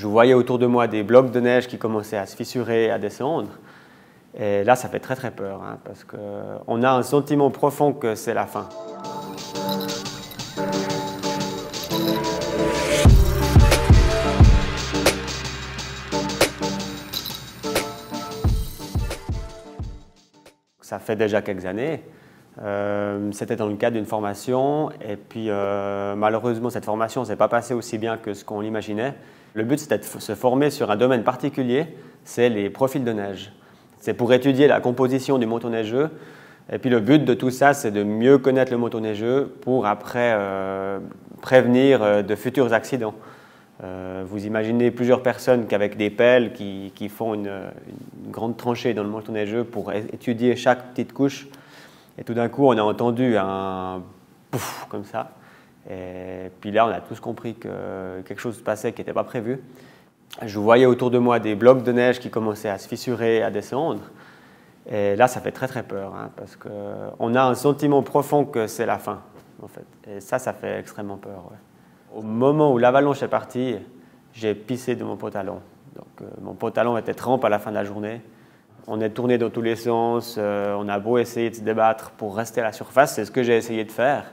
Je voyais autour de moi des blocs de neige qui commençaient à se fissurer, à descendre. Et là, ça fait très très peur, hein, parce qu'on a un sentiment profond que c'est la fin. Ça fait déjà quelques années. C'était dans le cadre d'une formation et puis malheureusement cette formation ne s'est pas passée aussi bien que ce qu'on l'imaginait. Le but c'était de se former sur un domaine particulier, c'est les profils de neige. C'est pour étudier la composition du manteau neigeux et puis le but de tout ça c'est de mieux connaître le manteau neigeux pour après prévenir de futurs accidents. Vous imaginez plusieurs personnes qu'avec des pelles qui font une grande tranchée dans le manteau neigeux pour étudier chaque petite couche. Et tout d'un coup, on a entendu un pouf comme ça. Et puis là, on a tous compris que quelque chose se passait qui n'était pas prévu. Je voyais autour de moi des blocs de neige qui commençaient à se fissurer, à descendre. Et là, ça fait très très peur, hein, parce qu'on a un sentiment profond que c'est la fin, en fait. Et ça fait extrêmement peur. Ouais. Au moment où l'avalanche est partie, j'ai pissé de mon pantalon. Donc, mon pantalon était trempé à la fin de la journée. On est tourné dans tous les sens, on a beau essayer de se débattre pour rester à la surface, c'est ce que j'ai essayé de faire.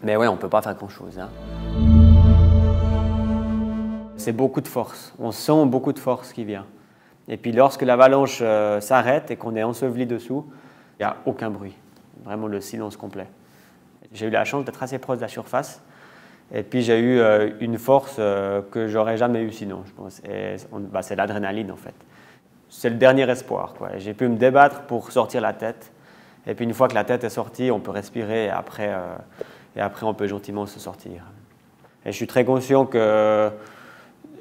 Mais ouais, on ne peut pas faire grand-chose. Hein. C'est beaucoup de force, on sent beaucoup de force qui vient. Et puis lorsque l'avalanche s'arrête et qu'on est enseveli dessous, il n'y a aucun bruit, vraiment le silence complet. J'ai eu la chance d'être assez proche de la surface. Et puis j'ai eu une force que j'aurais jamais eue sinon, je pense. C'est l'adrénaline en fait. C'est le dernier espoir, quoi. J'ai pu me débattre pour sortir la tête. Et puis une fois que la tête est sortie, on peut respirer et après on peut gentiment se sortir. Et je suis très conscient que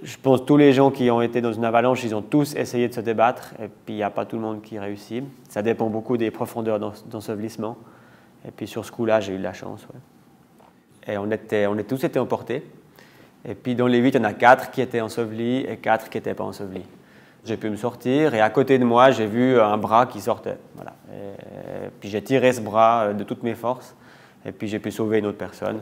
je pense que tous les gens qui ont été dans une avalanche, ils ont tous essayé de se débattre. Et puis il n'y a pas tout le monde qui réussit. Ça dépend beaucoup des profondeurs d'ensevelissement. Et puis sur ce coup-là, j'ai eu de la chance. Ouais. Et on a tous été emportés. Et puis dans les 8, il y en a 4 qui étaient ensevelis et 4 qui n'étaient pas ensevelis. J'ai pu me sortir et à côté de moi, j'ai vu un bras qui sortait. Voilà. Et puis j'ai tiré ce bras de toutes mes forces et puis j'ai pu sauver une autre personne.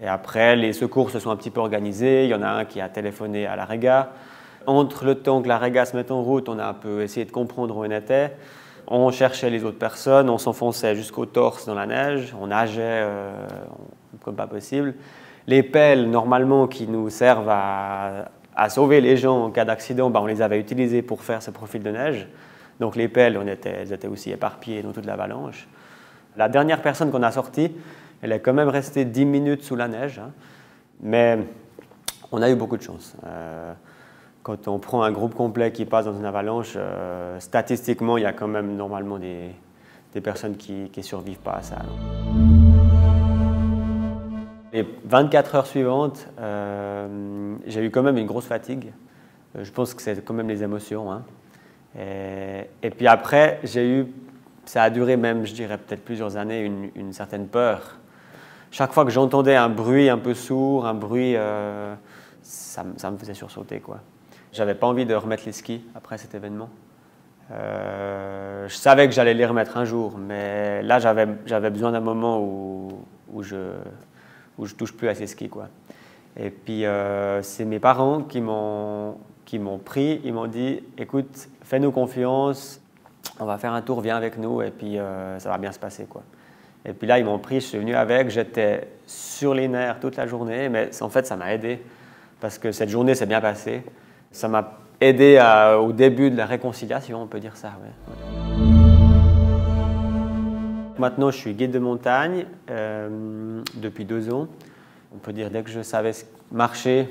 Et après, les secours se sont un petit peu organisés. Il y en a un qui a téléphoné à la réga. Entre le temps que la réga se mette en route, on a un peu essayé de comprendre où on était. On cherchait les autres personnes, on s'enfonçait jusqu'au torse dans la neige, on nageait comme pas possible. Les pelles, normalement, qui nous servent à sauver les gens en cas d'accident, on les avait utilisées pour faire ce profil de neige. Donc les pelles, elles étaient aussi éparpillées dans toute l'avalanche. La dernière personne qu'on a sortie, elle est quand même restée 10 minutes sous la neige. Hein. Mais on a eu beaucoup de chance. Quand on prend un groupe complet qui passe dans une avalanche, statistiquement, il y a quand même normalement des personnes qui ne survivent pas à ça. Les 24 heures suivantes, j'ai eu quand même une grosse fatigue. Je pense que c'est quand même les émotions. Hein. Et puis après, ça a duré même, je dirais, peut-être plusieurs années, une certaine peur. Chaque fois que j'entendais un bruit un peu sourd, un bruit, ça me faisait sursauter, quoi. J'avais pas envie de remettre les skis après cet événement. Je savais que j'allais les remettre un jour, mais là, j'avais besoin d'un moment où je touche plus à ces skis, quoi. Et puis, c'est mes parents qui m'ont pris, ils m'ont dit « Écoute, fais-nous confiance, on va faire un tour, viens avec nous, et puis ça va bien se passer, quoi. » Et puis là, ils m'ont pris, je suis venu avec, j'étais sur les nerfs toute la journée, mais en fait, ça m'a aidé, parce que cette journée s'est bien passée. Ça m'a aidé au début de la réconciliation, on peut dire ça. Ouais. Maintenant, je suis guide de montagne depuis 2 ans. On peut dire dès que je savais marcher,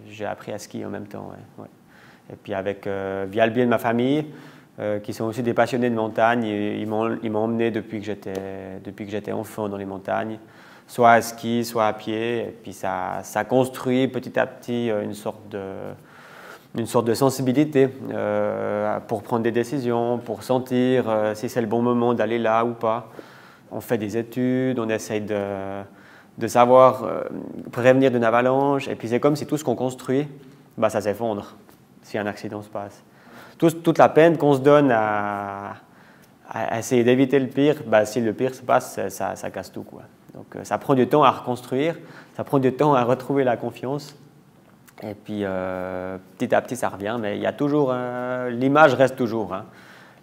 j'ai appris à skier en même temps. Ouais. Et puis via le biais de ma famille, qui sont aussi des passionnés de montagne, ils m'ont emmené depuis que j'étais enfant dans les montagnes, soit à ski, soit à pied. Et puis ça construit petit à petit une sorte de sensibilité pour prendre des décisions, pour sentir si c'est le bon moment d'aller là ou pas. On fait des études, on essaye de savoir prévenir d'une avalanche. Et puis c'est comme si tout ce qu'on construit, ça s'effondre si un accident se passe. Toute la peine qu'on se donne à essayer d'éviter le pire, si le pire se passe, ça casse tout, quoi. Donc ça prend du temps à reconstruire, ça prend du temps à retrouver la confiance. Et puis petit à petit ça revient, mais il y a toujours, l'image reste toujours. Hein.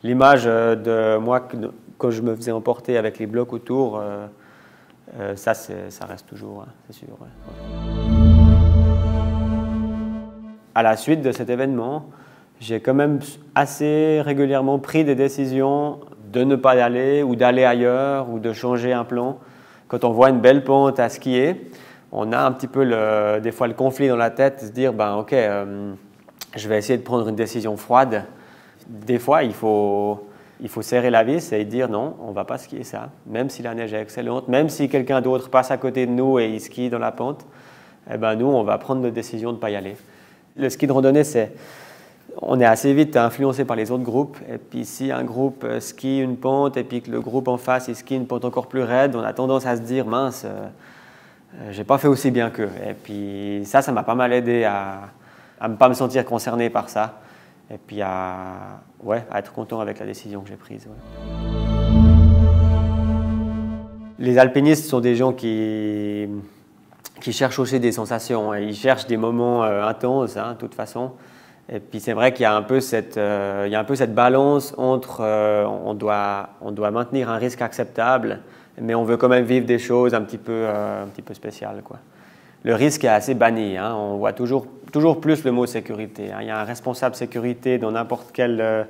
L'image de moi quand je me faisais emporter avec les blocs autour, ça reste toujours, hein, c'est sûr. Ouais. À la suite de cet événement, j'ai quand même assez régulièrement pris des décisions de ne pas y aller ou d'aller ailleurs ou de changer un plan. Quand on voit une belle pente à skier, on a un petit peu des fois le conflit dans la tête, de se dire ben, ok, je vais essayer de prendre une décision froide. Des fois, il faut serrer la vis et dire non, on ne va pas skier ça, même si la neige est excellente, même si quelqu'un d'autre passe à côté de nous et il skie dans la pente, eh ben, nous, on va prendre notre décision de ne pas y aller. Le ski de randonnée, on est assez vite influencé par les autres groupes. Et puis si un groupe skie une pente et puis que le groupe en face il skie une pente encore plus raide, on a tendance à se dire mince, j'ai pas fait aussi bien qu'eux. Et puis ça m'a pas mal aidé à ne pas me sentir concerné par ça. Et puis à être content avec la décision que j'ai prise. Ouais. Les alpinistes sont des gens qui cherchent aussi des sensations. Ils cherchent des moments intenses, hein, de toute façon. Et puis c'est vrai qu'il y a un peu cette balance entre on doit maintenir un risque acceptable, mais on veut quand même vivre des choses un petit peu spéciales, quoi. Le risque est assez banni, hein. On voit toujours plus le mot sécurité, hein. Il y a un responsable sécurité dans n'importe quel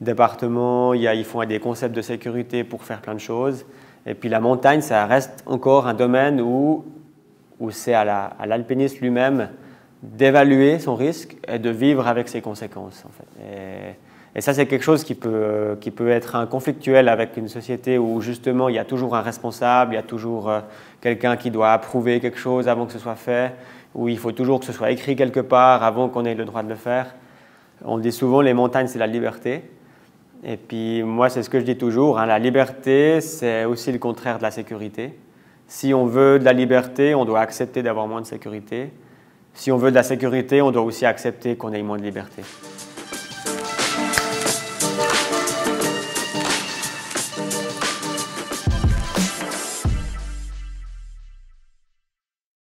département, ils font des concepts de sécurité pour faire plein de choses. Et puis la montagne, ça reste encore un domaine où c'est à l'alpiniste lui-même d'évaluer son risque et de vivre avec ses conséquences, en fait. Et ça, c'est quelque chose qui peut être conflictuel avec une société où justement il y a toujours un responsable, il y a toujours quelqu'un qui doit approuver quelque chose avant que ce soit fait, où il faut toujours que ce soit écrit quelque part avant qu'on ait le droit de le faire. On dit souvent les montagnes, c'est la liberté. Et puis moi, c'est ce que je dis toujours, hein, la liberté, c'est aussi le contraire de la sécurité. Si on veut de la liberté, on doit accepter d'avoir moins de sécurité. Si on veut de la sécurité, on doit aussi accepter qu'on ait moins de liberté.